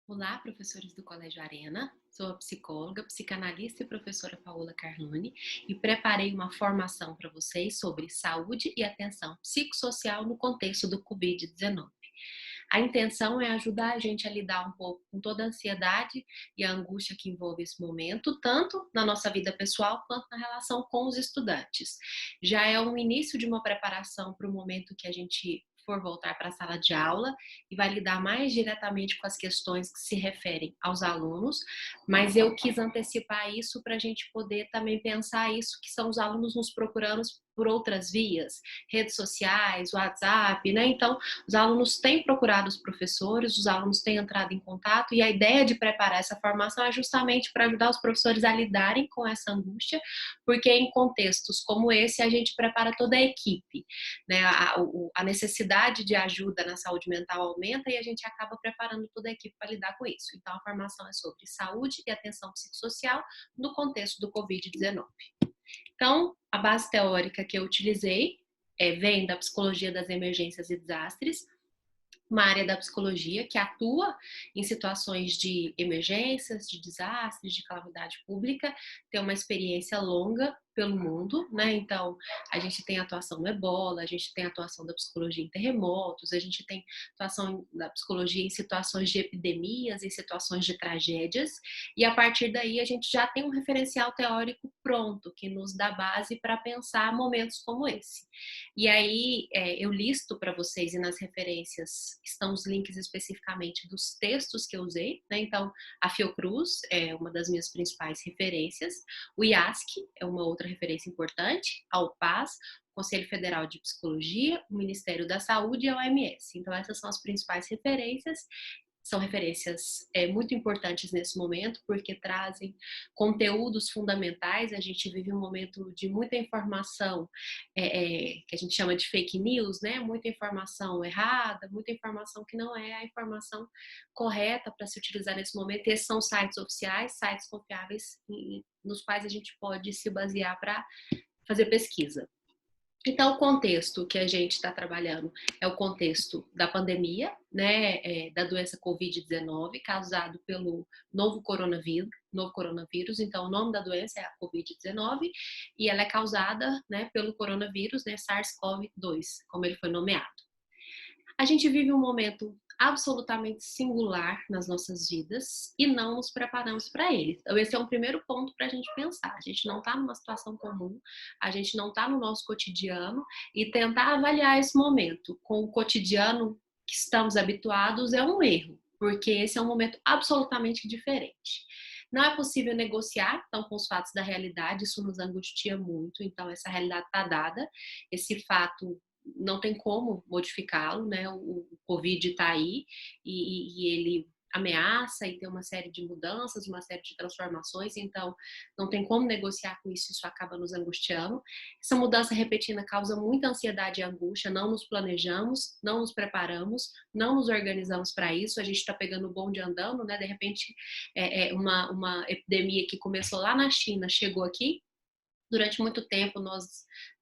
Olá, professores do Colégio Arena. Sou a psicóloga, psicanalista e professora Paola Carlone e preparei uma formação para vocês sobre saúde e atenção psicossocial no contexto do Covid-19. A intenção é ajudar a gente a lidar um pouco com toda a ansiedade e a angústia que envolve esse momento, tanto na nossa vida pessoal quanto na relação com os estudantes. Já é um início de uma preparação para o momento que a gente for voltar para a sala de aula e vai lidar mais diretamente com as questões que se referem aos alunos, mas eu quis antecipar isso para a gente poder também pensar isso, que são os alunos nos procurando por outras vias, redes sociais, WhatsApp, né? Então, os alunos têm procurado os professores, os alunos têm entrado em contato, e a ideia de preparar essa formação é justamente para ajudar os professores a lidarem com essa angústia, porque em contextos como esse a gente prepara toda a equipe, né? A necessidade de ajuda na saúde mental aumenta e a gente acaba preparando toda a equipe para lidar com isso. Então, a formação é sobre saúde e atenção psicossocial no contexto do Covid-19. Então, a base teórica que eu utilizei vem da psicologia das emergências e desastres, uma área da psicologia que atua em situações de emergências, de desastres, de calamidade pública, tem uma experiência longa pelo mundo, né? Então, a gente tem atuação no Ebola, a gente tem atuação da psicologia em terremotos, a gente tem atuação da psicologia em situações de epidemias, em situações de tragédias, e a partir daí a gente já tem um referencial teórico pronto, que nos dá base para pensar momentos como esse. E aí eu listo para vocês e nas referências estão os links especificamente dos textos que eu usei, né? Então, a Fiocruz é uma das minhas principais referências, o IASC é uma outra referência importante, a UPAS, o Conselho Federal de Psicologia, o Ministério da Saúde e a OMS. Então, essas são as principais referências, são referências muito importantes nesse momento, porque trazem conteúdos fundamentais. A gente vive um momento de muita informação, que a gente chama de fake news, né? Muita informação errada, muita informação que não é a informação correta para se utilizar nesse momento. Esses são sites oficiais, sites confiáveis, nos quais a gente pode se basear para fazer pesquisa. Então, o contexto que a gente está trabalhando é o contexto da pandemia, né, da doença Covid-19, causado pelo novo coronavírus. Então, o nome da doença é a Covid-19 e ela é causada, né, pelo coronavírus, né, SARS-CoV-2, como ele foi nomeado. A gente vive um momento absolutamente singular nas nossas vidas e não nos preparamos para ele. Então, esse é um primeiro ponto para a gente pensar. A gente não está numa situação comum, a gente não está no nosso cotidiano, e tentar avaliar esse momento com o cotidiano que estamos habituados é um erro, porque esse é um momento absolutamente diferente. Não é possível negociar, então, com os fatos da realidade, isso nos angustia muito, então essa realidade está dada, esse fato não tem como modificá-lo, né? O Covid está aí e ele ameaça e tem uma série de mudanças, uma série de transformações, então não tem como negociar com isso, isso acaba nos angustiando. Essa mudança repentina causa muita ansiedade e angústia, não nos planejamos, não nos preparamos, não nos organizamos para isso, a gente está pegando o bonde andando, né? De repente, uma epidemia que começou lá na China chegou aqui. Durante muito tempo nós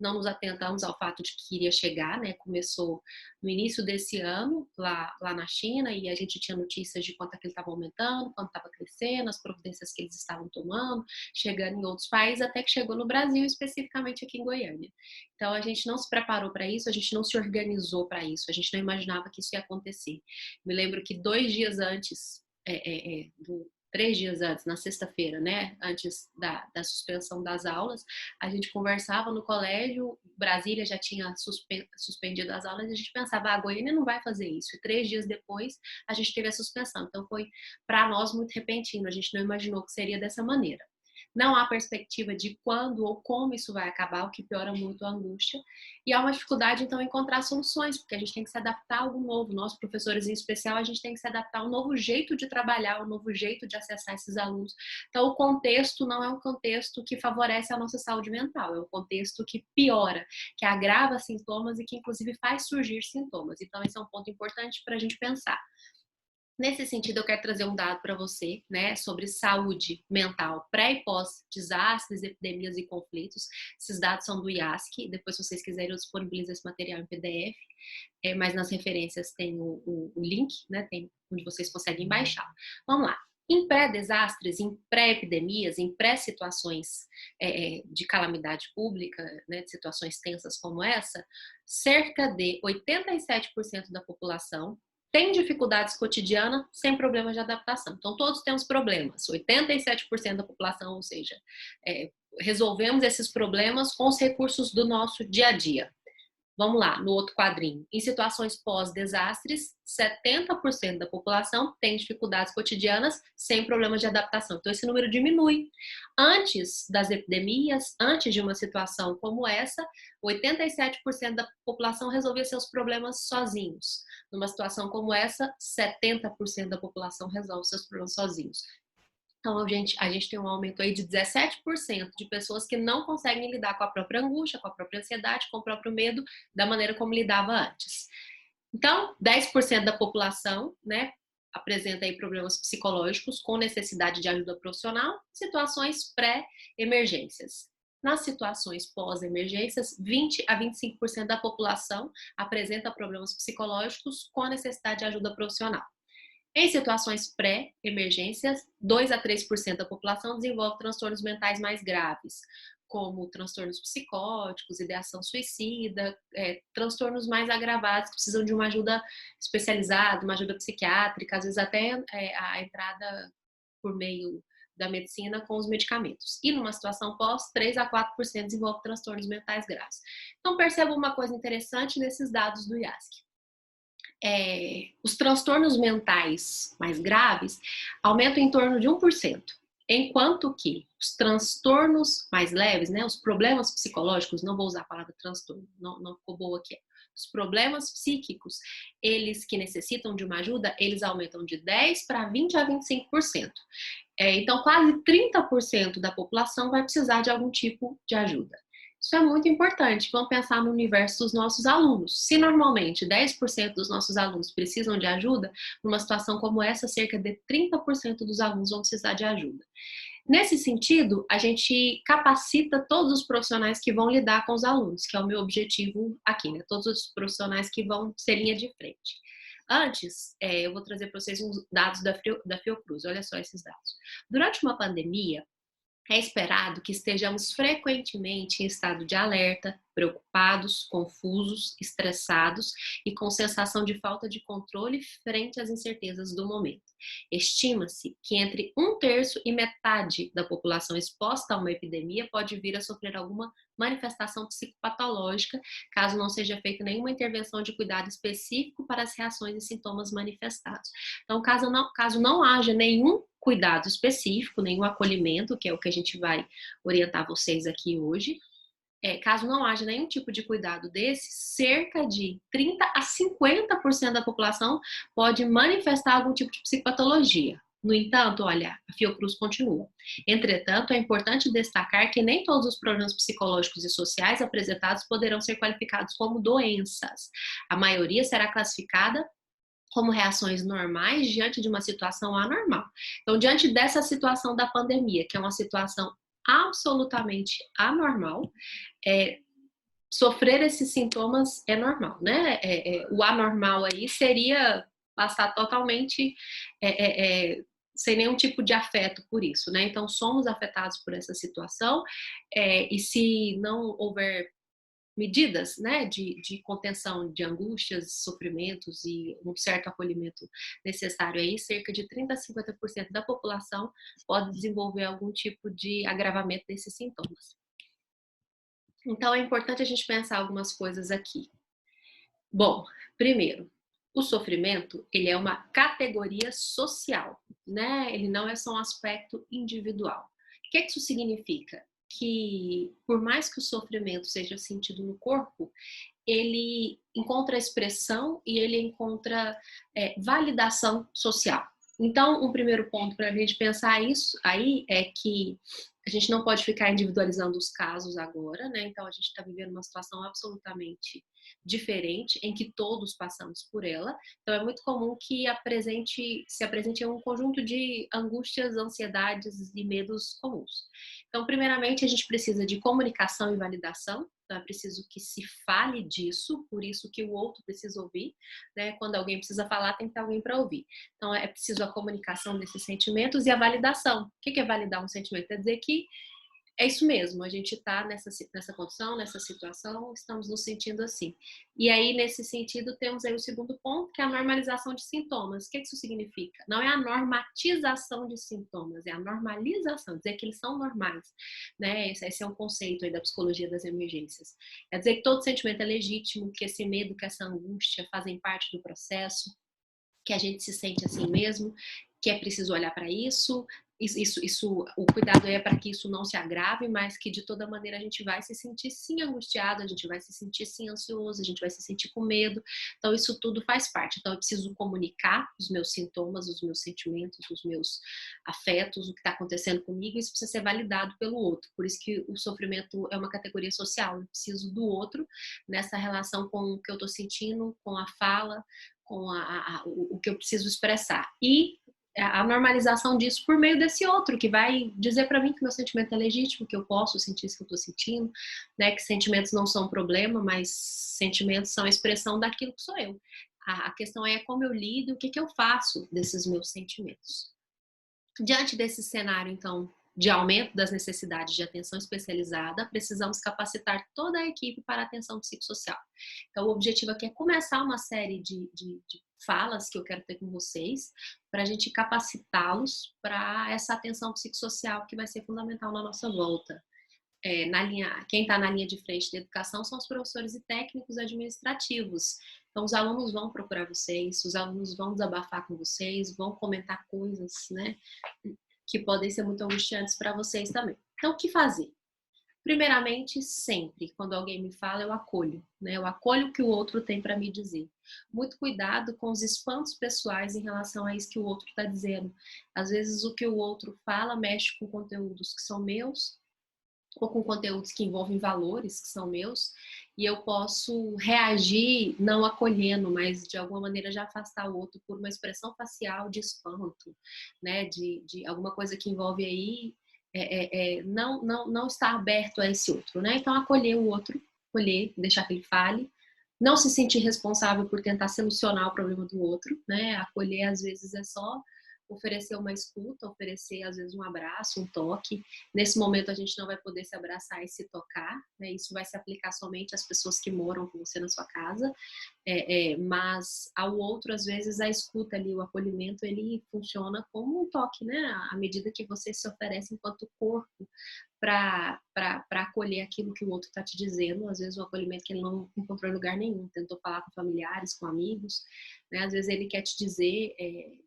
não nos atentamos ao fato de que iria chegar, né? Começou no início desse ano, lá na China, e a gente tinha notícias de quanto aquilo estava aumentando, quanto estava crescendo, as providências que eles estavam tomando, chegando em outros países, até que chegou no Brasil, especificamente aqui em Goiânia. Então a gente não se preparou para isso, a gente não se organizou para isso, a gente não imaginava que isso ia acontecer. Me lembro que 2 dias antes, 3 dias antes, na sexta-feira, né, antes da suspensão das aulas, a gente conversava no colégio, Brasília já tinha suspendido as aulas, e a gente pensava, a Goiânia não vai fazer isso. E 3 dias depois, a gente teve a suspensão. Então, foi para nós muito repentino, a gente não imaginou que seria dessa maneira. Não há perspectiva de quando ou como isso vai acabar, o que piora muito a angústia. E há uma dificuldade, então, em encontrar soluções, porque a gente tem que se adaptar a algo novo. Nós, professores em especial, a gente tem que se adaptar a um novo jeito de trabalhar, um novo jeito de acessar esses alunos. Então, o contexto não é um contexto que favorece a nossa saúde mental, é um contexto que piora, que agrava sintomas e que, inclusive, faz surgir sintomas. Então, esse é um ponto importante para a gente pensar. Nesse sentido, eu quero trazer um dado para você, né, sobre saúde mental pré e pós-desastres, epidemias e conflitos. Esses dados são do IASC, depois, se vocês quiserem, eu disponibilizo esse material em PDF, mas nas referências tem o link, né, tem onde vocês conseguem baixar. Vamos lá. Em pré-desastres, em pré-epidemias, em pré-situações de calamidade pública, né, de situações tensas como essa, cerca de 87% da população tem dificuldades cotidianas sem problemas de adaptação. Então, todos temos problemas. 87% da população, ou seja, resolvemos esses problemas com os recursos do nosso dia a dia. Vamos lá, no outro quadrinho. Em situações pós-desastres, 70% da população tem dificuldades cotidianas sem problemas de adaptação. Então, esse número diminui. Antes das epidemias, antes de uma situação como essa, 87% da população resolvia seus problemas sozinhos. Numa situação como essa, 70% da população resolve seus problemas sozinhos. Então, a gente tem um aumento aí de 17% de pessoas que não conseguem lidar com a própria angústia, com a própria ansiedade, com o próprio medo, da maneira como lidava antes. Então, 10% da população, né, apresenta aí problemas psicológicos com necessidade de ajuda profissional, situações pré-emergências. Nas situações pós-emergências, 20 a 25% da população apresenta problemas psicológicos com necessidade de ajuda profissional. Em situações pré-emergências, 2 a 3% da população desenvolve transtornos mentais mais graves, como transtornos psicóticos, ideação suicida, transtornos mais agravados que precisam de uma ajuda especializada, uma ajuda psiquiátrica, às vezes até a entrada por meio da medicina com os medicamentos. E numa situação pós, 3 a 4% desenvolve transtornos mentais graves. Então, perceba uma coisa interessante nesses dados do IASC. Os transtornos mentais mais graves aumentam em torno de 1%, enquanto que os transtornos mais leves, né, os problemas psicológicos, não vou usar a palavra transtorno, não ficou boa aqui, os problemas psíquicos, eles que necessitam de uma ajuda, eles aumentam de 10% para 20% a 25%. Então, quase 30% da população vai precisar de algum tipo de ajuda. Isso é muito importante. Vamos pensar no universo dos nossos alunos. Se normalmente 10% dos nossos alunos precisam de ajuda, numa situação como essa, cerca de 30% dos alunos vão precisar de ajuda. Nesse sentido, a gente capacita todos os profissionais que vão lidar com os alunos, que é o meu objetivo aqui, né? Todos os profissionais que vão ser linha de frente. Antes, eu vou trazer para vocês uns dados da Fiocruz. Olha só esses dados. Durante uma pandemia, é esperado que estejamos frequentemente em estado de alerta, preocupados, confusos, estressados e com sensação de falta de controle frente às incertezas do momento. Estima-se que entre 1/3 e metade da população exposta a uma epidemia pode vir a sofrer alguma manifestação psicopatológica, caso não seja feita nenhuma intervenção de cuidado específico para as reações e sintomas manifestados. Então, caso não haja nenhum cuidado específico, nenhum acolhimento, que é o que a gente vai orientar vocês aqui hoje, caso não haja nenhum tipo de cuidado desse, cerca de 30 a 50% da população pode manifestar algum tipo de psicopatologia. No entanto, olha, a Fiocruz continua. Entretanto, é importante destacar que nem todos os problemas psicológicos e sociais apresentados poderão ser qualificados como doenças. A maioria será classificada como reações normais diante de uma situação anormal. Então, diante dessa situação da pandemia, que é uma situação absolutamente anormal, sofrer esses sintomas é normal, né? O anormal aí seria passar totalmente sem nenhum tipo de afeto por isso, né? Então, somos afetados por essa situação, e se não houver medidas, né, de contenção de angústias, sofrimentos e um certo acolhimento necessário aí, cerca de 30 a 50% da população pode desenvolver algum tipo de agravamento desses sintomas. Então, é importante a gente pensar algumas coisas aqui. Bom, primeiro, o sofrimento, ele é uma categoria social, né? Ele não é só um aspecto individual. O que isso significa? Que por mais que o sofrimento seja sentido no corpo, ele encontra expressão e ele encontra validação social. Então, um primeiro ponto para a gente pensar isso aí é que a gente não pode ficar individualizando os casos agora, né? Então, a gente está vivendo uma situação absolutamente diferente, em que todos passamos por ela. Então, é muito comum que se apresente um conjunto de angústias, ansiedades e medos comuns. Então, primeiramente, a gente precisa de comunicação e validação. Então, é preciso que se fale disso, por isso que o outro precisa ouvir, né? Quando alguém precisa falar, tem que ter alguém para ouvir. Então, é preciso a comunicação desses sentimentos e a validação. O que é validar um sentimento? É dizer que é isso mesmo, a gente está nessa condição, nessa situação, estamos nos sentindo assim. E aí, nesse sentido, temos aí o segundo ponto, que é a normalização de sintomas. O que isso significa? Não é a normatização de sintomas, é a normalização, dizer que eles são normais. Né? Esse é um conceito aí da psicologia das emergências. É dizer que todo sentimento é legítimo, que esse medo, que essa angústia fazem parte do processo, que a gente se sente assim mesmo, que é preciso olhar para isso. O cuidado é para que isso não se agrave, mas que de toda maneira a gente vai se sentir sim angustiado, a gente vai se sentir sim ansioso, a gente vai se sentir com medo. Então isso tudo faz parte. Então eu preciso comunicar os meus sintomas, os meus sentimentos, os meus afetos, o que está acontecendo comigo. Isso precisa ser validado pelo outro. Por isso que o sofrimento é uma categoria social. Eu preciso do outro nessa relação com o que eu estou sentindo, com a fala, com o que eu preciso expressar. E a normalização disso por meio desse outro, que vai dizer para mim que meu sentimento é legítimo, que eu posso sentir isso que eu estou sentindo, né? Que sentimentos não são um problema, mas sentimentos são a expressão daquilo que sou eu. A questão é como eu lido, o que eu faço desses meus sentimentos. Diante desse cenário, então, de aumento das necessidades de atenção especializada, precisamos capacitar toda a equipe para a atenção psicossocial. Então, o objetivo aqui é começar uma série de falas que eu quero ter com vocês, para a gente capacitá-los para essa atenção psicossocial que vai ser fundamental na nossa volta. Quem está na linha de frente da educação são os professores e técnicos administrativos. Então, os alunos vão procurar vocês, os alunos vão desabafar com vocês, vão comentar coisas, né, que podem ser muito angustiantes para vocês também. Então, o que fazer? Primeiramente, sempre, quando alguém me fala, eu acolho, né? Eu acolho o que o outro tem para me dizer. Muito cuidado com os espantos pessoais em relação a isso que o outro está dizendo. Às vezes, o que o outro fala mexe com conteúdos que são meus, ou com conteúdos que envolvem valores que são meus, e eu posso reagir não acolhendo, mas de alguma maneira já afastar o outro por uma expressão facial de espanto, né, de alguma coisa que envolve aí não estar aberto a esse outro, né? Então acolher o outro, acolher, deixar que ele fale, não se sentir responsável por tentar solucionar o problema do outro, né? Acolher às vezes é só oferecer uma escuta, oferecer às vezes um abraço, um toque. Nesse momento a gente não vai poder se abraçar e se tocar, né? Isso vai se aplicar somente às pessoas que moram com você na sua casa, mas ao outro às vezes a escuta ali, o acolhimento, ele funciona como um toque, né? À medida que você se oferece enquanto corpo para acolher aquilo que o outro está te dizendo, às vezes o acolhimento que ele não encontrou em lugar nenhum, tentou falar com familiares, com amigos, né? Às vezes ele quer te dizer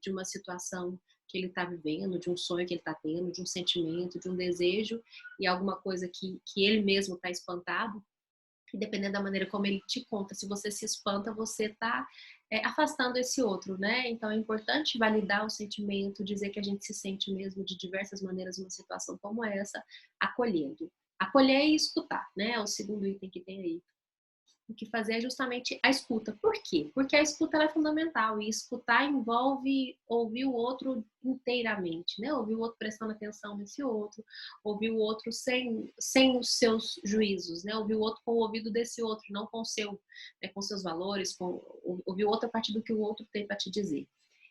de uma situação que ele está vivendo, de um sonho que ele está tendo, de um sentimento, de um desejo, e alguma coisa que ele mesmo está espantado, e dependendo da maneira como ele te conta, se você se espanta, você está afastando esse outro, né? Então é importante validar o sentimento, dizer que a gente se sente mesmo de diversas maneiras numa situação como essa, acolhendo. Acolher e escutar, né? É o segundo item que tem aí. O que fazer é justamente a escuta. Por quê? Porque a escuta ela é fundamental, e escutar envolve ouvir o outro inteiramente, né? Ouvir o outro prestando atenção nesse outro, ouvir o outro sem os seus juízos, né? Ouvir o outro com o ouvido desse outro, não com o seu, né? Com seus valores, ouvir o outro a partir do que o outro tem para te dizer.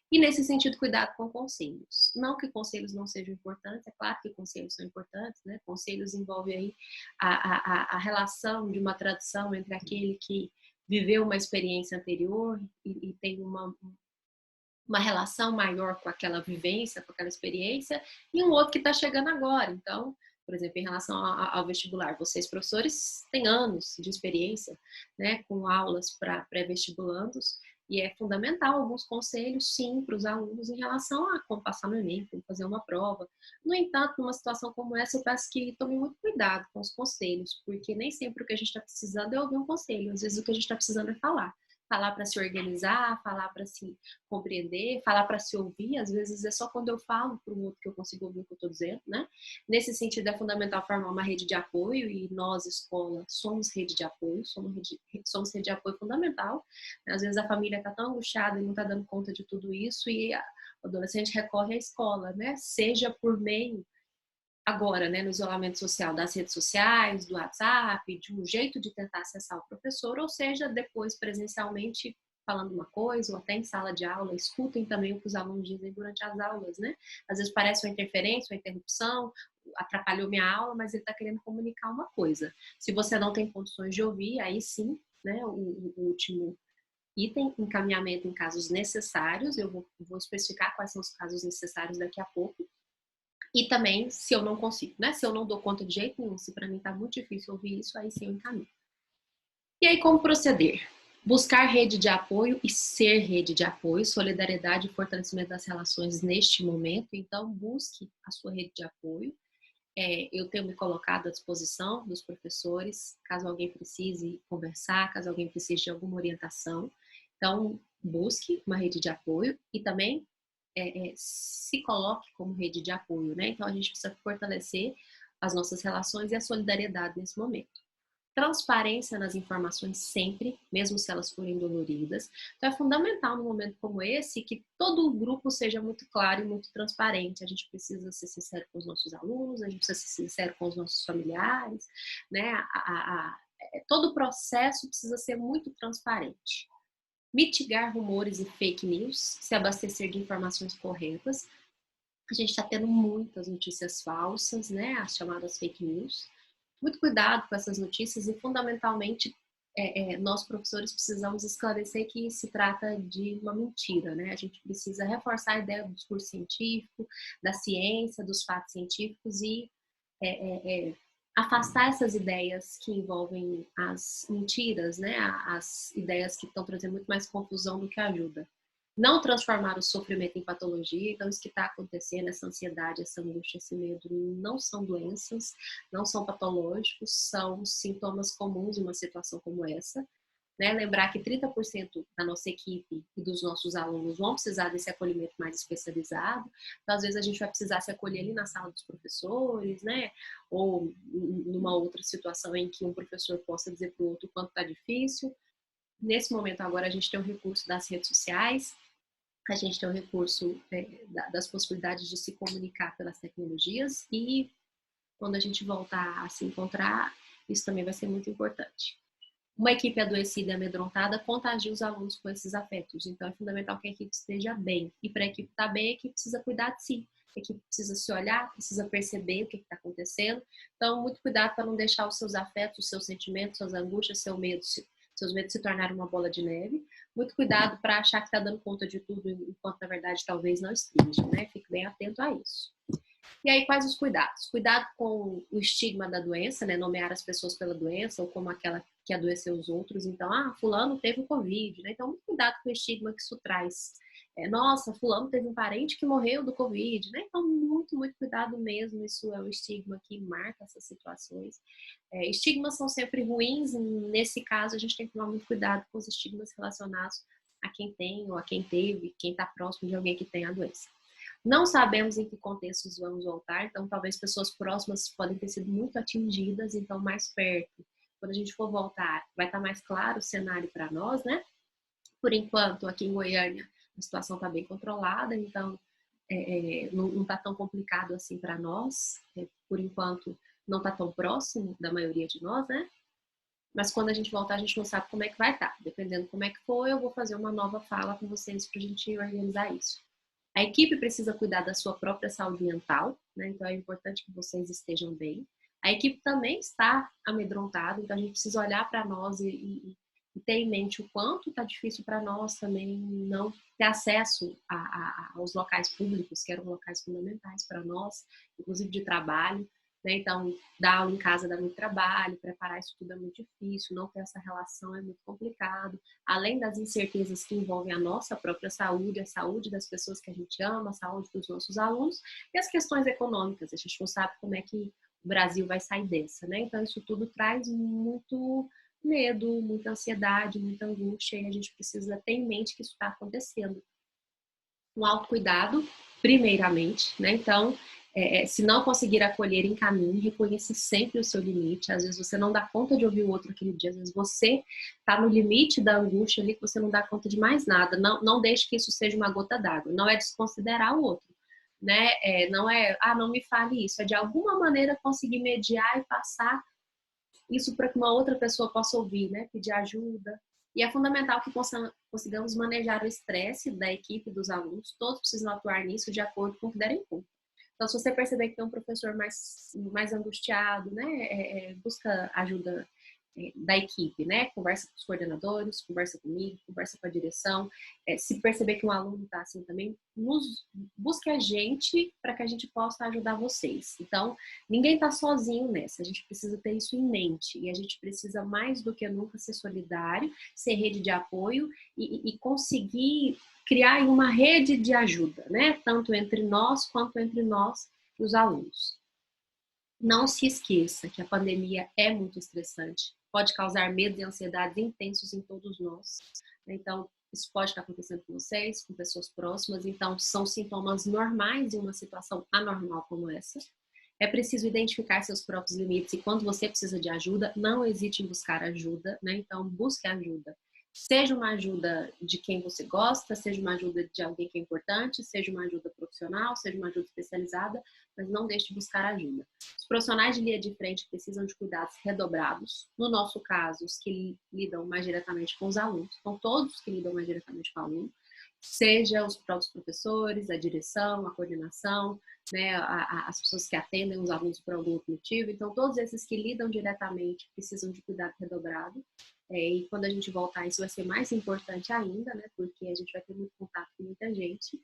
E nesse sentido, cuidado com conselhos. Não que conselhos não sejam importantes, é claro que conselhos são importantes, né? Conselhos envolvem aí a relação de uma tradição entre aquele que viveu uma experiência anterior e tem uma relação maior com aquela vivência, com aquela experiência, e um outro que está chegando agora. Então, por exemplo, em relação ao vestibular, vocês professores têm anos de experiência, né, com aulas para pré-vestibulandos, e é fundamental alguns conselhos, sim, para os alunos em relação a como passar no Enem, como fazer uma prova. No entanto, numa situação como essa, eu peço que tomem muito cuidado com os conselhos, porque nem sempre o que a gente está precisando é ouvir um conselho, às vezes o que a gente está precisando é falar. Falar para se organizar, falar para se compreender, falar para se ouvir. Às vezes é só quando eu falo para o outro que eu consigo ouvir o que eu estou dizendo, né? Nesse sentido, é fundamental formar uma rede de apoio e nós, escola, somos rede de apoio, somos rede de apoio fundamental. Às vezes a família está tão angustiada e não está dando conta de tudo isso e o adolescente recorre à escola, né? Seja por meio agora, né, no isolamento social das redes sociais, do WhatsApp, de um jeito de tentar acessar o professor, ou seja, depois presencialmente falando uma coisa, ou até em sala de aula, escutem também o que os alunos dizem durante as aulas, né? Às vezes parece uma interferência, uma interrupção, atrapalhou minha aula, mas ele está querendo comunicar uma coisa. Se você não tem condições de ouvir, aí sim, né, o último item, encaminhamento em casos necessários, eu vou especificar quais são os casos necessários daqui a pouco, e também, se eu não consigo, né? Se eu não dou conta de jeito nenhum, se para mim tá muito difícil ouvir isso, aí sim eu encaminho. E aí, como proceder? Buscar rede de apoio e ser rede de apoio, solidariedade e fortalecimento das relações neste momento. Então, busque a sua rede de apoio. Eu tenho me colocado à disposição dos professores, caso alguém precise conversar, caso alguém precise de alguma orientação. Então, busque uma rede de apoio e também se coloque como rede de apoio, né? Então, a gente precisa fortalecer as nossas relações e a solidariedade nesse momento. Transparência nas informações sempre, mesmo se elas forem doloridas. Então, é fundamental num momento como esse que todo o grupo seja muito claro e muito transparente. A gente precisa ser sincero com os nossos alunos, a gente precisa ser sincero com os nossos familiares, né? Todo o processo precisa ser muito transparente. Mitigar rumores e fake news, se abastecer de informações corretas. A gente está tendo muitas notícias falsas, né? As chamadas fake news. Muito cuidado com essas notícias e, fundamentalmente, nós professores precisamos esclarecer que se trata de uma mentira, né? A gente precisa reforçar a ideia do discurso científico, da ciência, dos fatos científicos e afastar essas ideias que envolvem as mentiras, né? As ideias que estão trazendo muito mais confusão do que ajuda. Não transformar o sofrimento em patologia, então isso que está acontecendo, essa ansiedade, essa angústia, esse medo, não são doenças, não são patológicos, são sintomas comuns de uma situação como essa. Né? Lembrar que 30% da nossa equipe e dos nossos alunos vão precisar desse acolhimento mais especializado. Então, às vezes, a gente vai precisar se acolher ali na sala dos professores, né? Ou numa outra situação em que um professor possa dizer para o outro o quanto está difícil. Nesse momento, agora, a gente tem o recurso das redes sociais, a gente tem o recurso das possibilidades de se comunicar pelas tecnologias e quando a gente voltar a se encontrar, isso também vai ser muito importante. Uma equipe adoecida e amedrontada contagia os alunos com esses afetos. Então, é fundamental que a equipe esteja bem. E para a equipe estar bem, a equipe precisa cuidar de si. A equipe precisa se olhar, precisa perceber o que está acontecendo. Então, muito cuidado para não deixar os seus afetos, os seus sentimentos, suas angústias, seus medos se tornarem uma bola de neve. Muito cuidado para achar que está dando conta de tudo, enquanto na verdade talvez não esteja, né? Fique bem atento a isso. E aí, quais os cuidados? Cuidado com o estigma da doença, né? Nomear as pessoas pela doença ou como aquela que adoeceu os outros. Então, fulano teve o Covid, né? Então, muito cuidado com o estigma que isso traz. Nossa, fulano teve um parente que morreu do Covid, né? Então, muito, muito cuidado mesmo. Isso é o estigma que marca essas situações. Estigmas são sempre ruins. Nesse caso, a gente tem que tomar muito cuidado com os estigmas relacionados a quem tem ou a quem teve, quem está próximo de alguém que tem a doença. Não sabemos em que contextos vamos voltar, então talvez pessoas próximas podem ter sido muito atingidas, então mais perto. Quando a gente for voltar, vai estar mais claro o cenário para nós, né? Por enquanto, aqui em Goiânia, a situação está bem controlada, então não está tão complicado assim para nós. Por enquanto, não está tão próximo da maioria de nós, né? Mas quando a gente voltar, a gente não sabe como é que vai estar. Dependendo como é que for, eu vou fazer uma nova fala com vocês para a gente organizar isso. A equipe precisa cuidar da sua própria saúde mental, né? Então é importante que vocês estejam bem. A equipe também está amedrontada, então a gente precisa olhar para nós e ter em mente o quanto está difícil para nós também não ter acesso aos locais públicos, que eram locais fundamentais para nós, inclusive de trabalho. Né? Então, dar aula em casa dá muito trabalho, preparar isso tudo é muito difícil, não ter essa relação é muito complicado. Além das incertezas que envolvem a nossa própria saúde, a saúde das pessoas que a gente ama, a saúde dos nossos alunos e as questões econômicas. A gente não sabe como é que o Brasil vai sair dessa, né? Então, isso tudo traz medo, muita ansiedade, muita angústia, e a gente precisa ter em mente que isso está acontecendo. Um autocuidado, primeiramente, né? Então, se não conseguir acolher, encaminhe, reconheça sempre o seu limite. Às vezes você não dá conta de ouvir o outro aquele dia, às vezes você está no limite da angústia ali que você não dá conta de mais nada. Não deixe que isso seja uma gota d'água. Não é desconsiderar o outro, né? Não é, não me fale isso. É de alguma maneira conseguir mediar e passar isso para que uma outra pessoa possa ouvir, né? Pedir ajuda. E é fundamental que consigamos manejar o estresse da equipe, dos alunos. Todos precisam atuar nisso de acordo com o que derem conta. Então, se você perceber que tem um professor mais angustiado, né, busca ajuda da equipe, né? Conversa com os coordenadores, conversa comigo, conversa com a direção. Se perceber que um aluno está assim também, busque a gente para que a gente possa ajudar vocês. Então, ninguém está sozinho nessa, a gente precisa ter isso em mente. E a gente precisa mais do que nunca ser solidário, ser rede de apoio e conseguir criar uma rede de ajuda, né? Tanto entre nós quanto entre nós e os alunos. Não se esqueça que a pandemia é muito estressante, pode causar medo e ansiedade intensos em todos nós. Então, isso pode estar acontecendo com vocês, com pessoas próximas. Então, são sintomas normais em uma situação anormal como essa. É preciso identificar seus próprios limites e quando você precisa de ajuda, não hesite em buscar ajuda, né? Então, busque ajuda. Seja uma ajuda de quem você gosta, seja uma ajuda de alguém que é importante, seja uma ajuda profissional, seja uma ajuda especializada, mas não deixe de buscar ajuda. Os profissionais de linha de frente precisam de cuidados redobrados. No nosso caso, os que lidam mais diretamente com os alunos, então todos que lidam mais diretamente com o aluno, seja os próprios professores, a direção, a coordenação, né, as pessoas que atendem os alunos por algum outro motivo. Então, todos esses que lidam diretamente precisam de cuidado redobrado. E quando a gente voltar, isso vai ser mais importante ainda, né, porque a gente vai ter muito contato com muita gente.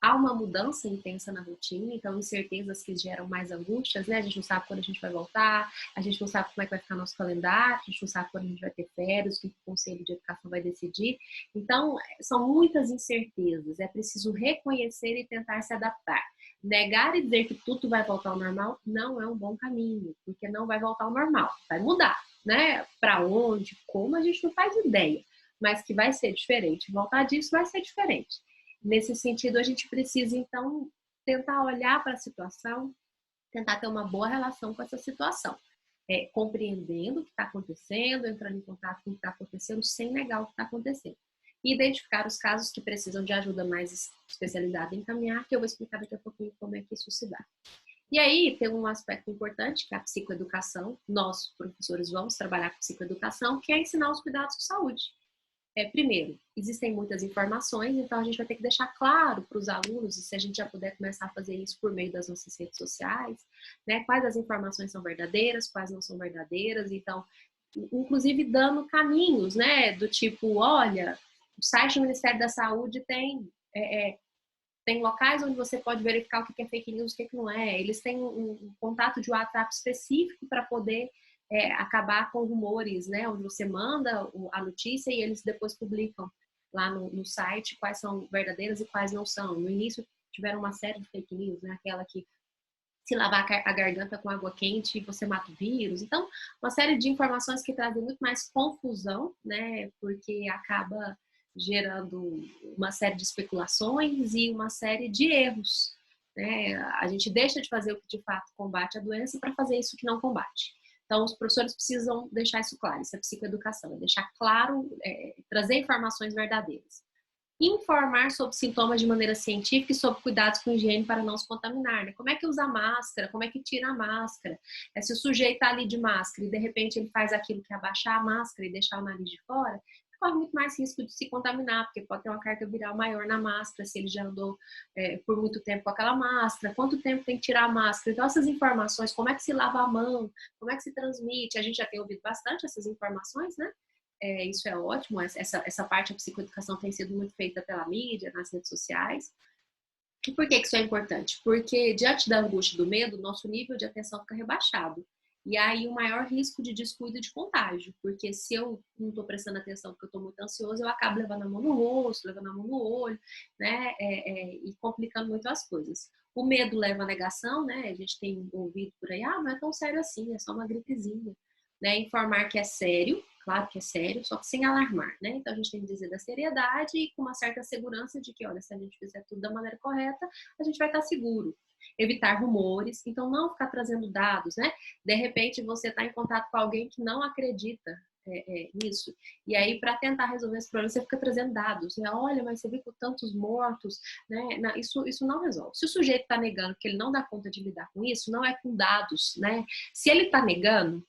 Há uma mudança intensa na rotina, então incertezas que geram mais angústias, né? A gente não sabe quando a gente vai voltar, a gente não sabe como é que vai ficar nosso calendário, a gente não sabe quando a gente vai ter férias, o que o Conselho de Educação vai decidir. Então, são muitas incertezas, é preciso reconhecer e tentar se adaptar. Negar e dizer que tudo vai voltar ao normal não é um bom caminho, porque não vai voltar ao normal, vai mudar, né? Para onde, como, a gente não faz ideia, mas que vai ser diferente. Voltar disso vai ser diferente. Nesse sentido, a gente precisa, então, tentar olhar para a situação, tentar ter uma boa relação com essa situação. Compreendendo o que está acontecendo, entrando em contato com o que está acontecendo, sem negar o que está acontecendo. E identificar os casos que precisam de ajuda mais especializada em encaminhar, que eu vou explicar daqui a pouquinho como é que isso se dá. E aí, tem um aspecto importante, que é a psicoeducação. Nós, professores, vamos trabalhar com psicoeducação, que é ensinar os cuidados de saúde. Primeiro, existem muitas informações, então a gente vai ter que deixar claro para os alunos, e se a gente já puder começar a fazer isso por meio das nossas redes sociais, né, quais as informações são verdadeiras, quais não são verdadeiras, então, inclusive dando caminhos, né, do tipo, olha, o site do Ministério da Saúde tem locais onde você pode verificar o que é fake news, o que não é, eles têm um contato de WhatsApp específico para poder acabar com rumores, né? Onde você manda a notícia e eles depois publicam lá no site quais são verdadeiras e quais não são. No início tiveram uma série de fake news, né? Aquela que se lavar a garganta com água quente você mata o vírus. Então, uma série de informações que trazem muito mais confusão, né? Porque acaba gerando uma série de especulações e uma série de erros, né? A gente deixa de fazer o que de fato combate a doença para fazer isso que não combate. Então, os professores precisam deixar isso claro, isso é psicoeducação, é deixar claro, trazer informações verdadeiras. Informar sobre sintomas de maneira científica e sobre cuidados com higiene para não se contaminar, né? Como é que usa máscara, como é que tira a máscara. Se o sujeito está ali de máscara e de repente ele faz aquilo que é abaixar a máscara e deixar o nariz de fora, corre muito mais risco de se contaminar, porque pode ter uma carga viral maior na máscara, se ele já andou por muito tempo com aquela máscara, quanto tempo tem que tirar a máscara. Então, essas informações, como é que se lava a mão, como é que se transmite, a gente já tem ouvido bastante essas informações, né? Isso é ótimo, essa parte da psicoeducação tem sido muito feita pela mídia, nas redes sociais. E por que isso é importante? Porque diante da angústia e do medo, nosso nível de atenção fica rebaixado. E aí o maior risco de descuido e de contágio, porque se eu não estou prestando atenção porque eu estou muito ansioso, eu acabo levando a mão no rosto, levando a mão no olho, né, e complicando muito as coisas. O medo leva à negação, né, a gente tem ouvido por aí, não é tão sério assim, é só uma gripezinha. né? Informar que é sério, claro que é sério, só que sem alarmar, né? Então a gente tem que dizer da seriedade e com uma certa segurança de que, olha, se a gente fizer tudo da maneira correta, a gente vai estar seguro. Evitar rumores, então não ficar trazendo dados, né? De repente você está em contato com alguém que não acredita nisso. E aí, para tentar resolver esse problema, você fica trazendo dados, né? Olha, mas você viu com tantos mortos, né? Isso não resolve. Se o sujeito está negando que ele não dá conta de lidar com isso, não é com dados, né? Se ele está negando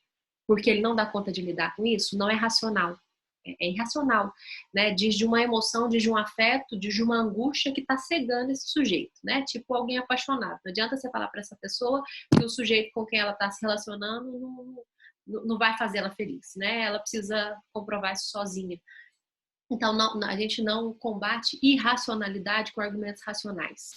porque ele não dá conta de lidar com isso, não é racional. É irracional, né? Diz de uma emoção, diz de um afeto, diz de uma angústia que está cegando esse sujeito, né? Tipo alguém apaixonado. Não adianta você falar para essa pessoa que o sujeito com quem ela está se relacionando não vai fazer ela feliz, né? Ela precisa comprovar isso sozinha. Então, a gente não combate irracionalidade com argumentos racionais.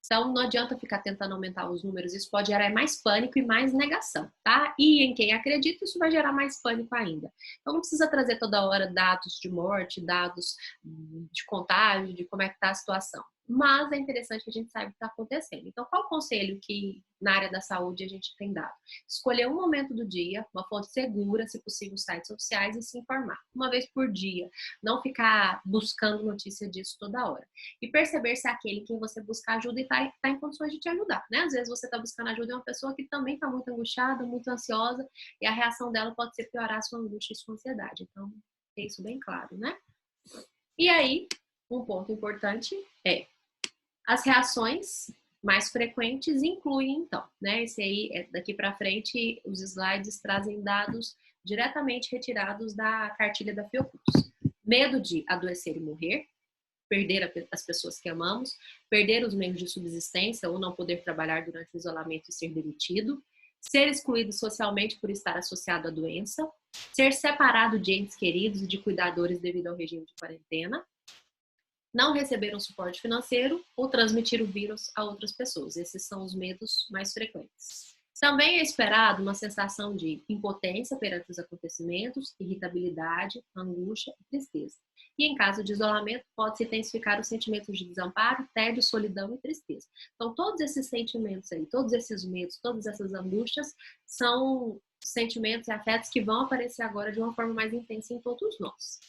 Então, não adianta ficar tentando aumentar os números, isso pode gerar mais pânico e mais negação, tá? E em quem acredita, isso vai gerar mais pânico ainda. Então, não precisa trazer toda hora dados de morte, dados de contágio, de como é que tá a situação. Mas é interessante que a gente saiba o que está acontecendo. Então, qual o conselho que na área da saúde a gente tem dado? Escolher um momento do dia, uma fonte segura, se possível, sites oficiais e se informar. Uma vez por dia. Não ficar buscando notícia disso toda hora. E perceber se aquele em quem você buscar ajuda e está em condições de te ajudar, né? Às vezes você está buscando ajuda de uma pessoa que também está muito angustiada, muito ansiosa, e a reação dela pode ser piorar a sua angústia e sua ansiedade. Então, tem isso bem claro, né? E aí, um ponto importante é as reações mais frequentes incluem, então, né? Esse aí, daqui para frente, os slides trazem dados diretamente retirados da cartilha da Fiocruz. Medo de adoecer e morrer, perder as pessoas que amamos, perder os meios de subsistência ou não poder trabalhar durante o isolamento e ser demitido, ser excluído socialmente por estar associado à doença, ser separado de entes queridos e de cuidadores devido ao regime de quarentena, não receber um suporte financeiro ou transmitir o vírus a outras pessoas. Esses são os medos mais frequentes. Também é esperado uma sensação de impotência perante os acontecimentos, irritabilidade, angústia e tristeza. E em caso de isolamento, pode-se intensificar os sentimentos de desamparo, tédio, solidão e tristeza. Então, todos esses sentimentos aí, todos esses medos, todas essas angústias, são sentimentos e afetos que vão aparecer agora de uma forma mais intensa em todos nós.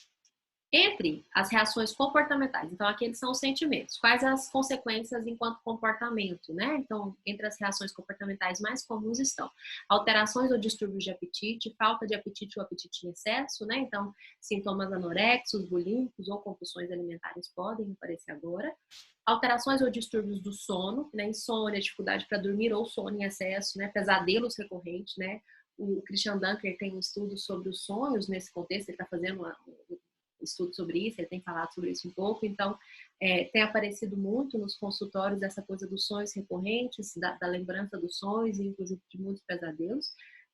Entre as reações comportamentais, então aqueles são os sentimentos. Quais as consequências enquanto comportamento, né? Então, entre as reações comportamentais mais comuns estão alterações ou distúrbios de apetite, falta de apetite ou apetite em excesso, né? Então, sintomas anorexos, bulímicos ou compulsões alimentares podem aparecer agora. Alterações ou distúrbios do sono, né? Insônia, dificuldade para dormir ou sono em excesso, né? Pesadelos recorrentes, né? O Christian Dunker tem um estudo sobre os sonhos nesse contexto, ele está fazendo estudo sobre isso, ele tem falado sobre isso um pouco, então tem aparecido muito nos consultórios essa coisa dos sonhos recorrentes, da lembrança dos sonhos e inclusive de muitos pesadelos,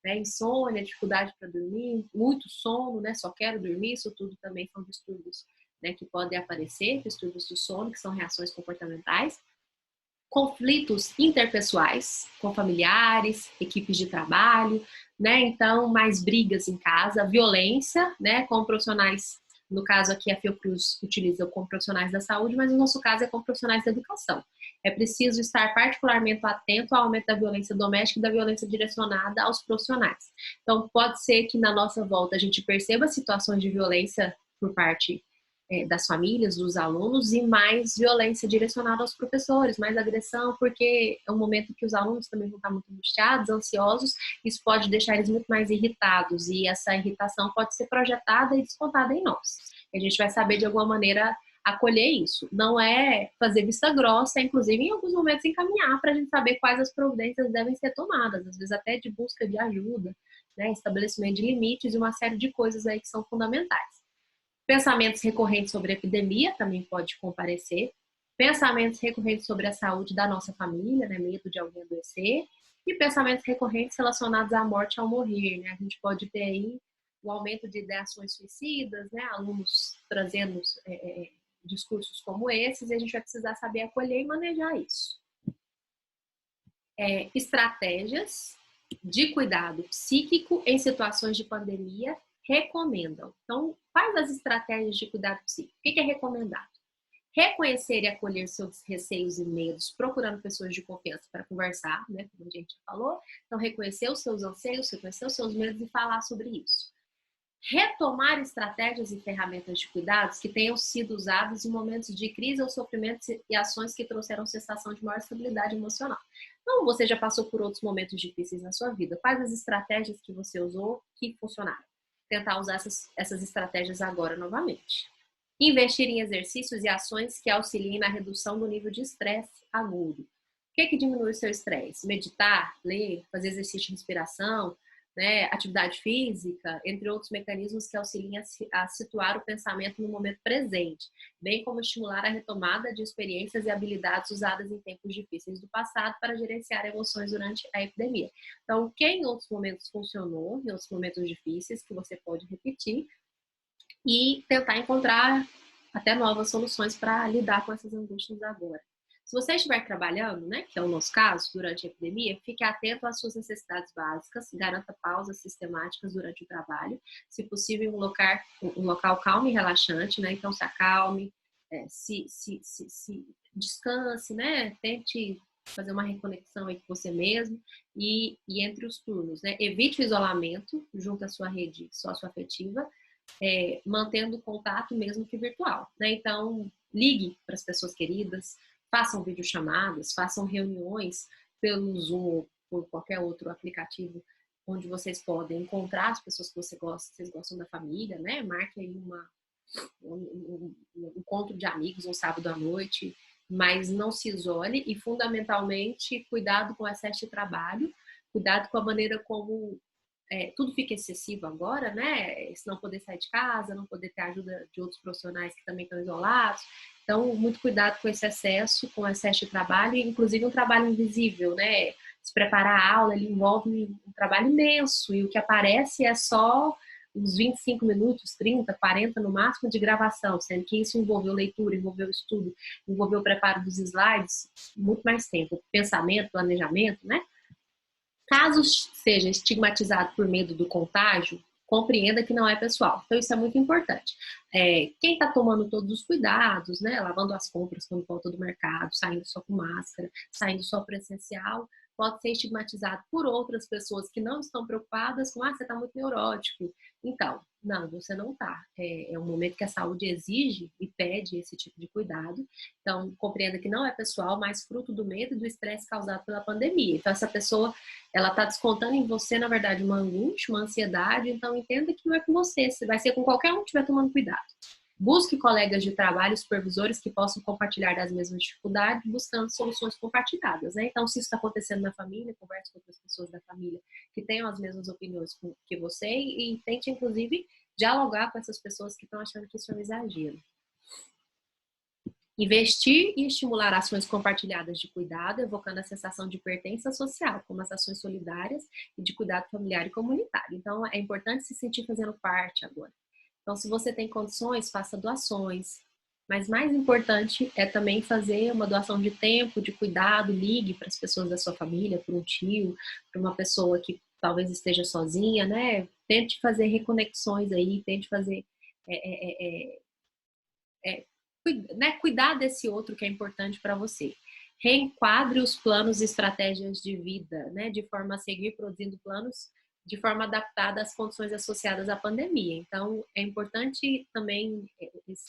né? Insônia, dificuldade para dormir, muito sono, né? Só quero dormir, isso tudo também são distúrbios, né, que podem aparecer, distúrbios do sono, que são reações comportamentais. Conflitos interpessoais com familiares, equipes de trabalho, né? Então, mais brigas em casa, violência, né, com profissionais. No caso aqui, a Fiocruz utiliza com profissionais da saúde, mas no nosso caso é com profissionais da educação. É preciso estar particularmente atento ao aumento da violência doméstica e da violência direcionada aos profissionais. Então, pode ser que na nossa volta a gente perceba situações de violência por parte das famílias, dos alunos, e mais violência direcionada aos professores, mais agressão, porque é um momento que os alunos também vão estar muito angustiados, ansiosos, isso pode deixar eles muito mais irritados, e essa irritação pode ser projetada e descontada em nós. E a gente vai saber, de alguma maneira, acolher isso. Não é fazer vista grossa, é, inclusive, em alguns momentos, encaminhar para a gente saber quais as providências devem ser tomadas, às vezes até de busca de ajuda, né, estabelecimento de limites e uma série de coisas aí que são fundamentais. Pensamentos recorrentes sobre a epidemia também pode comparecer. Pensamentos recorrentes sobre a saúde da nossa família, né? Medo de alguém adoecer. E pensamentos recorrentes relacionados à morte ao morrer, né? A gente pode ter aí o aumento de ideações suicidas, né? Alunos trazendo discursos como esses, e a gente vai precisar saber acolher e manejar isso. Estratégias de cuidado psíquico em situações de pandemia recomendam. Então, quais as estratégias de cuidado psíquico? O que é recomendado? Reconhecer e acolher seus receios e medos, procurando pessoas de confiança para conversar, né, como a gente já falou. Então, reconhecer os seus anseios, reconhecer os seus medos e falar sobre isso. Retomar estratégias e ferramentas de cuidados que tenham sido usadas em momentos de crise ou sofrimento e ações que trouxeram sensação de maior estabilidade emocional. Então, você já passou por outros momentos difíceis na sua vida. Quais as estratégias que você usou que funcionaram? Tentar usar essas estratégias agora novamente. Investir em exercícios e ações que auxiliem na redução do nível de estresse agudo. O que diminui o seu estresse? Meditar, ler, fazer exercício de respiração, né, atividade física, entre outros mecanismos que auxiliam a situar o pensamento no momento presente, bem como estimular a retomada de experiências e habilidades usadas em tempos difíceis do passado para gerenciar emoções durante a epidemia. Então, o que em outros momentos funcionou, em outros momentos difíceis, que você pode repetir, e tentar encontrar até novas soluções para lidar com essas angústias agora. Se você estiver trabalhando, né, que é o nosso caso, durante a epidemia, fique atento às suas necessidades básicas, garanta pausas sistemáticas durante o trabalho, se possível um local calmo e relaxante, né, então se acalme, se descanse, né, tente fazer uma reconexão aí com você mesmo e entre os turnos, né, evite o isolamento junto à sua rede socioafetiva, mantendo contato mesmo que virtual, né? Então, ligue para as pessoas queridas, façam videochamadas, façam reuniões pelo Zoom ou por qualquer outro aplicativo onde vocês podem encontrar as pessoas que vocês gostam da família, né? Marque aí um encontro de amigos um sábado à noite, mas não se isole e, fundamentalmente, cuidado com o excesso de trabalho, cuidado com a maneira como tudo fica excessivo agora, né? Se não poder sair de casa, não poder ter ajuda de outros profissionais que também estão isolados. Então, muito cuidado com esse excesso, com o excesso de trabalho, inclusive um trabalho invisível, né? Se preparar a aula, ele envolve um trabalho imenso e o que aparece é só uns 25 minutos, 30, 40 no máximo de gravação, sendo que isso envolveu leitura, envolveu estudo, envolveu o preparo dos slides, muito mais tempo, pensamento, planejamento, né? Caso seja estigmatizado por medo do contágio, compreenda que não é pessoal. Então, isso é muito importante. Quem está tomando todos os cuidados, né, lavando as compras quando volta do mercado, saindo só com máscara, saindo só para essencial, pode ser estigmatizado por outras pessoas que não estão preocupadas com, você está muito neurótico. Então, não, você não está. É um momento que a saúde exige e pede esse tipo de cuidado. Então, compreenda que não é pessoal, mas fruto do medo e do estresse causado pela pandemia. Então, essa pessoa, ela está descontando em você, na verdade, uma angústia, uma ansiedade. Então, entenda que não é com você, vai ser com qualquer um que estiver tomando cuidado. Busque colegas de trabalho, supervisores que possam compartilhar das mesmas dificuldades, buscando soluções compartilhadas, né? Então, se isso está acontecendo na família, converse com outras pessoas da família que tenham as mesmas opiniões que você e tente, inclusive, dialogar com essas pessoas que estão achando que isso é um exagero. Investir e estimular ações compartilhadas de cuidado, evocando a sensação de pertença social, como as ações solidárias e de cuidado familiar e comunitário. Então, é importante se sentir fazendo parte agora. Então, se você tem condições, faça doações. Mas mais importante é também fazer uma doação de tempo, de cuidado, ligue para as pessoas da sua família, para um tio, para uma pessoa que talvez esteja sozinha, né? Tente fazer reconexões aí, tente fazer cuidar desse outro que é importante para você. Reenquadre os planos e estratégias de vida, né? De forma a seguir produzindo planos de forma adaptada às condições associadas à pandemia. Então, é importante também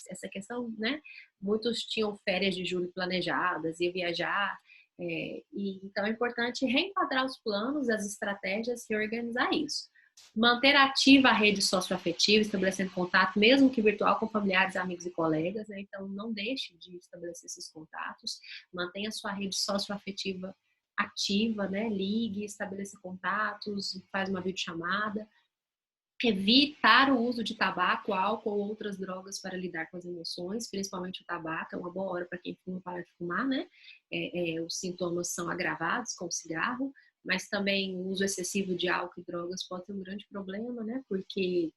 essa questão, né? Muitos tinham férias de julho planejadas, ia viajar, então é importante reenquadrar os planos, as estratégias e organizar isso. Manter ativa a rede socioafetiva, estabelecendo contato, mesmo que virtual, com familiares, amigos e colegas, né? Então, não deixe de estabelecer esses contatos. Mantenha a sua rede socioafetiva ativa, né? Ligue, estabeleça contatos, faz uma videochamada. Evitar o uso de tabaco, álcool ou outras drogas para lidar com as emoções, principalmente o tabaco, é uma boa hora para quem fuma parar de fumar, né? Os sintomas são agravados com o cigarro, mas também o uso excessivo de álcool e drogas pode ser um grande problema, né? Porque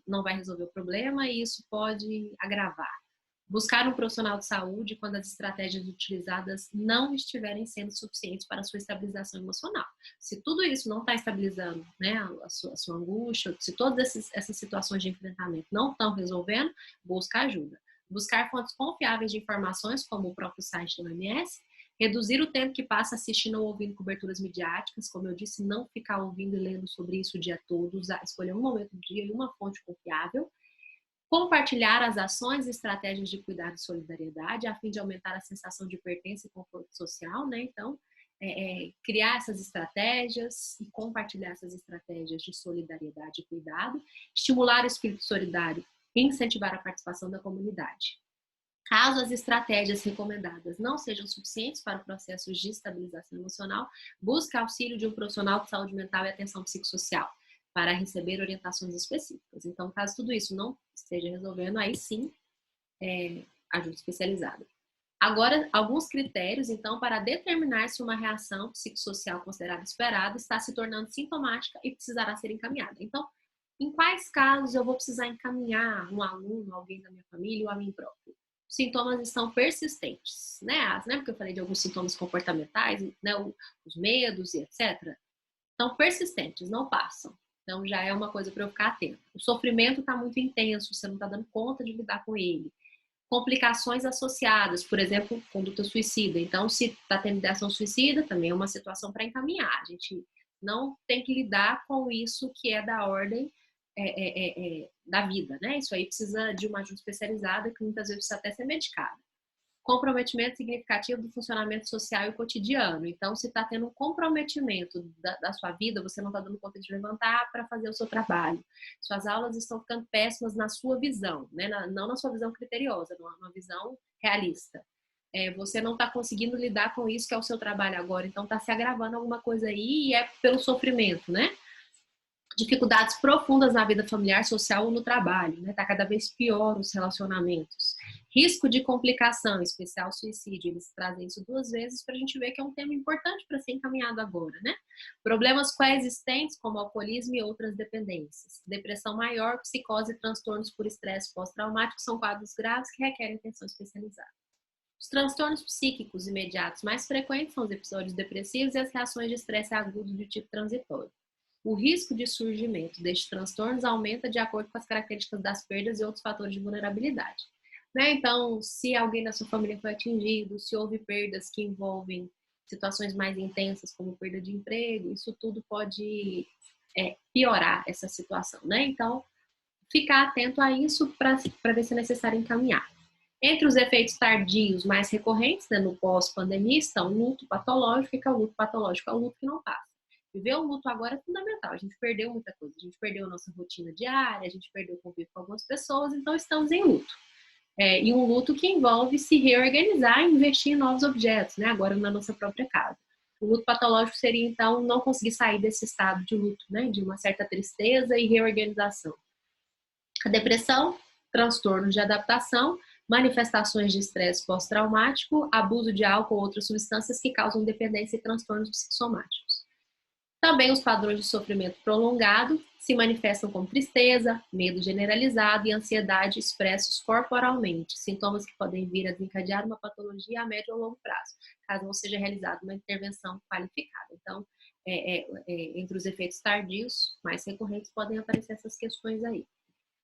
não vai resolver o problema e isso pode agravar. Buscar um profissional de saúde quando as estratégias utilizadas não estiverem sendo suficientes para a sua estabilização emocional. Se tudo isso não está estabilizando, né, a sua angústia, se todas essas situações de enfrentamento não estão resolvendo, busca ajuda. buscar fontes confiáveis de informações, como o próprio site da OMS, reduzir o tempo que passa assistindo ou ouvindo coberturas midiáticas, como eu disse, não ficar ouvindo e lendo sobre isso o dia todo, escolher um momento do dia e uma fonte confiável, compartilhar as ações e estratégias de cuidado e solidariedade, a fim de aumentar a sensação de pertença e conforto social, né? Então, criar essas estratégias e compartilhar essas estratégias de solidariedade e cuidado, estimular o espírito solidário e incentivar a participação da comunidade. Caso as estratégias recomendadas não sejam suficientes para o processo de estabilização emocional, busque auxílio de um profissional de saúde mental e atenção psicossocial para receber orientações específicas. Então, caso tudo isso não esteja resolvendo, aí sim, ajuda especializada. Agora, alguns critérios, então, para determinar se uma reação psicossocial considerada esperada está se tornando sintomática e precisará ser encaminhada. Então, em quais casos eu vou precisar encaminhar um aluno, alguém da minha família ou a mim próprio? Os sintomas estão persistentes, né? Lembra que eu falei de alguns sintomas comportamentais, né? Os medos e etc. Estão persistentes, não passam. Então, já é uma coisa para eu ficar atento. O sofrimento está muito intenso, você não está dando conta de lidar com ele. Complicações associadas, por exemplo, conduta suicida. Então, se está tendo ideação suicida, também é uma situação para encaminhar. A gente não tem que lidar com isso que é da ordem da vida, né? Isso aí precisa de uma ajuda especializada, que muitas vezes precisa até ser medicada. Comprometimento significativo do funcionamento social e cotidiano. Então, se está tendo um comprometimento da sua vida, você não está dando conta de levantar para fazer o seu trabalho. Suas aulas estão ficando péssimas na sua visão, né? Não na sua visão criteriosa, numa visão realista. Você não está conseguindo lidar com isso que é o seu trabalho agora, então está se agravando alguma coisa aí e é pelo sofrimento, né? Dificuldades profundas na vida familiar, social ou no trabalho, né? Tá cada vez pior os relacionamentos. Risco de complicação, em especial suicídio, eles trazem isso 2 vezes para a gente ver que é um tema importante para ser encaminhado agora, né? Problemas coexistentes, como alcoolismo e outras dependências. Depressão maior, psicose e transtornos por estresse pós-traumático são quadros graves que requerem atenção especializada. Os transtornos psíquicos imediatos mais frequentes são os episódios depressivos e as reações de estresse agudo de tipo transitório. O risco de surgimento destes transtornos aumenta de acordo com as características das perdas e outros fatores de vulnerabilidade. Né? Então, se alguém da sua família foi atingido, se houve perdas que envolvem situações mais intensas, como perda de emprego, isso tudo pode piorar essa situação. Né? Então, ficar atento a isso para ver se é necessário encaminhar. Entre os efeitos tardios mais recorrentes, né, no pós-pandemia, estão o luto patológico. O que é o luto patológico? É o luto que não passa. Viver o luto agora é fundamental. A gente perdeu muita coisa. A gente perdeu a nossa rotina diária, a gente perdeu o convívio com algumas pessoas, então estamos em luto. E um luto que envolve se reorganizar e investir em novos objetos, né? Agora na nossa própria casa. O luto patológico seria, então, não conseguir sair desse estado de luto, né? De uma certa tristeza e reorganização. A depressão, transtornos de adaptação, manifestações de estresse pós-traumático, abuso de álcool ou outras substâncias que causam dependência e transtornos psicossomáticos. Também os padrões de sofrimento prolongado se manifestam como tristeza, medo generalizado e ansiedade expressos corporalmente, sintomas que podem vir a desencadear uma patologia a médio ou longo prazo, caso não seja realizada uma intervenção qualificada. Então, entre os efeitos tardios mais recorrentes podem aparecer essas questões aí.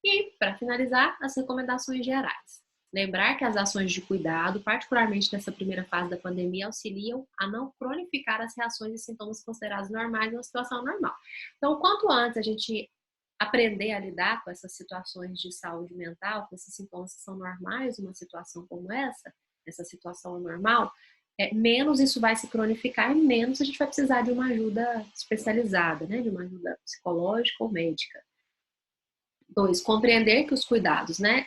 E, para finalizar, as recomendações gerais. Lembrar que as ações de cuidado, particularmente nessa primeira fase da pandemia, auxiliam a não cronificar as reações e sintomas considerados normais em uma situação normal. Então, quanto antes a gente aprender a lidar com essas situações de saúde mental, com esses sintomas que são normais numa situação como essa situação normal, menos isso vai se cronificar e menos a gente vai precisar de uma ajuda especializada, né? De uma ajuda psicológica ou médica. 2, compreender que os cuidados, né,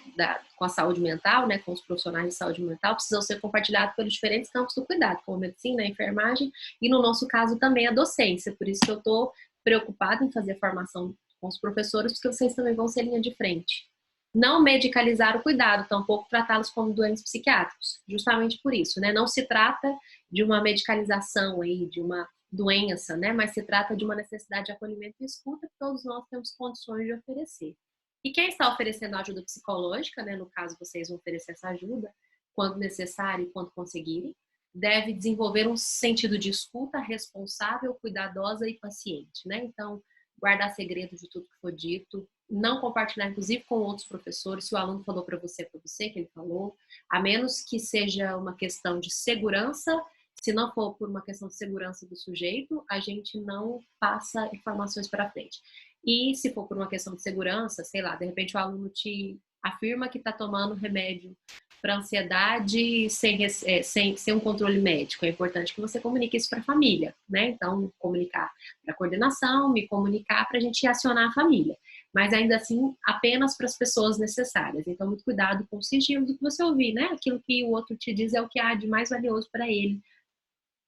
com a saúde mental, né, com os profissionais de saúde mental, precisam ser compartilhados pelos diferentes campos do cuidado, como a medicina, a enfermagem e, no nosso caso, também a docência. Por isso que eu estou preocupada em fazer formação com os professores, porque vocês também vão ser linha de frente. Não medicalizar o cuidado, tampouco tratá-los como doentes psiquiátricos, justamente por isso, né? Não se trata de uma medicalização aí, de uma doença, né? Mas se trata de uma necessidade de acolhimento e escuta que todos nós temos condições de oferecer. E quem está oferecendo ajuda psicológica, né, no caso vocês vão oferecer essa ajuda, quando necessário e quando conseguirem, deve desenvolver um sentido de escuta responsável, cuidadosa e paciente, né? Então, guardar segredo de tudo que for dito, não compartilhar, inclusive, com outros professores. Se o aluno falou para você, é para você que ele falou, a menos que seja uma questão de segurança. Se não for por uma questão de segurança do sujeito, a gente não passa informações para frente. E se for por uma questão de segurança, sei lá, de repente o aluno te afirma que está tomando remédio para ansiedade sem um controle médico. É importante que você comunique isso para a família, né? Então, comunicar para a coordenação, me comunicar para a gente acionar a família. Mas ainda assim, apenas para as pessoas necessárias. Então, muito cuidado com o sigilo do que você ouvir, né? Aquilo que o outro te diz é o que há de mais valioso para ele.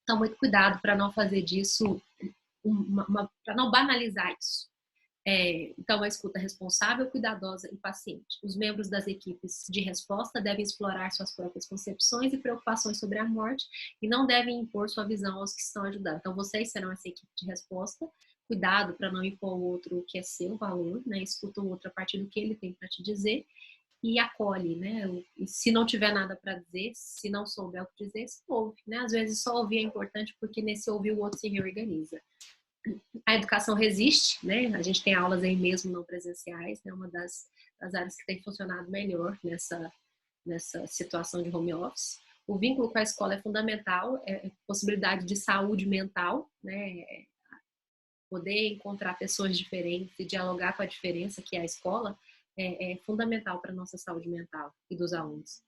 Então, muito cuidado para não fazer disso, para não banalizar isso. Então, a escuta responsável, cuidadosa e paciente. Os membros das equipes de resposta devem explorar suas próprias concepções e preocupações sobre a morte e não devem impor sua visão aos que estão ajudando. Então, vocês serão essa equipe de resposta. Cuidado para não impor o outro o que é seu valor, né? Escuta o outro a partir do que ele tem para te dizer e acolhe, né? E se não tiver nada para dizer, se não souber o que dizer, se ouve, né? Às vezes só ouvir é importante porque nesse ouvir o outro se reorganiza. A educação resiste, né? A gente tem aulas aí mesmo não presenciais, né? Uma das áreas que tem funcionado melhor nessa situação de home office. O vínculo com a escola é fundamental, possibilidade de saúde mental, né? Poder encontrar pessoas diferentes e dialogar com a diferença que é a escola é fundamental para a nossa saúde mental e dos alunos.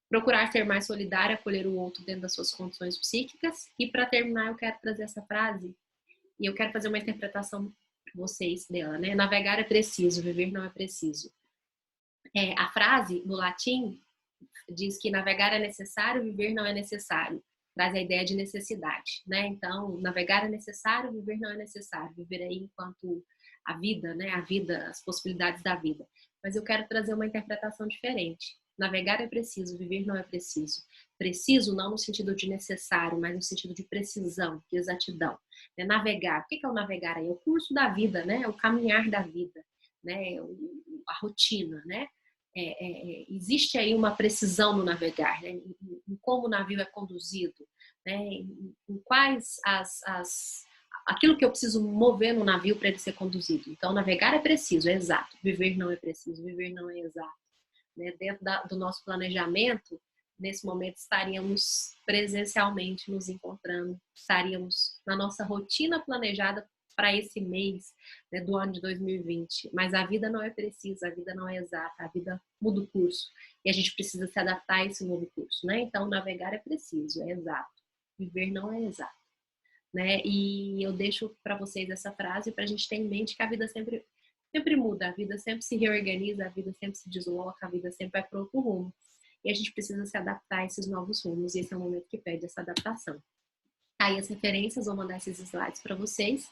Procurar ser mais solidário, acolher o outro dentro das suas condições psíquicas. E para terminar, eu quero trazer essa frase e eu quero fazer uma interpretação para vocês dela, né? Navegar é preciso, viver não é preciso. A frase, no latim, diz que navegar é necessário, viver não é necessário. Traz a ideia de necessidade, né? Então, navegar é necessário, viver não é necessário. Viver aí enquanto a vida, né? A vida, as possibilidades da vida. Mas eu quero trazer uma interpretação diferente. Navegar é preciso, viver não é preciso. Preciso não no sentido de necessário, mas no sentido de precisão, de exatidão. Navegar, o que é o navegar aí? É o curso da vida, né? É o caminhar da vida, né? A rotina, né? Existe aí uma precisão no navegar, né? Em como o navio é conduzido, né? Em quais aquilo que eu preciso mover no navio para ele ser conduzido. Então, navegar é preciso, é exato. Viver não é preciso, viver não é exato. Né? Dentro do nosso planejamento, nesse momento estaríamos presencialmente nos encontrando, estaríamos na nossa rotina planejada para esse mês, né, do ano de 2020. Mas a vida não é precisa, a vida não é exata, a vida muda o curso. E a gente precisa se adaptar a esse novo curso, né? Então, navegar é preciso, é exato. Viver não é exato. Né? E eu deixo para vocês essa frase para a gente ter em mente que a vida sempre muda, a vida sempre se reorganiza, a vida sempre se desloca, a vida sempre vai para outro rumo. E a gente precisa se adaptar a esses novos rumos, e esse é o momento que pede essa adaptação. Aí as referências, vou mandar esses slides para vocês,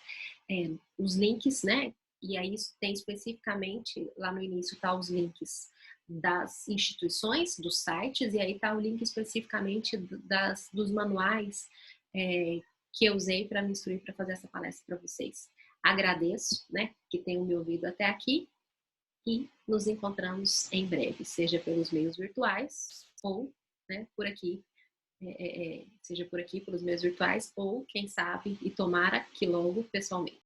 os links, né? E aí tem especificamente, lá no início tá os links das instituições, dos sites, e aí tá o link especificamente dos manuais que eu usei para me instruir para fazer essa palestra para vocês. Agradeço, né, que tenham me ouvido até aqui e nos encontramos em breve, seja pelos meios virtuais ou, né, por aqui, seja por aqui pelos meios virtuais ou, quem sabe, e tomara que logo pessoalmente.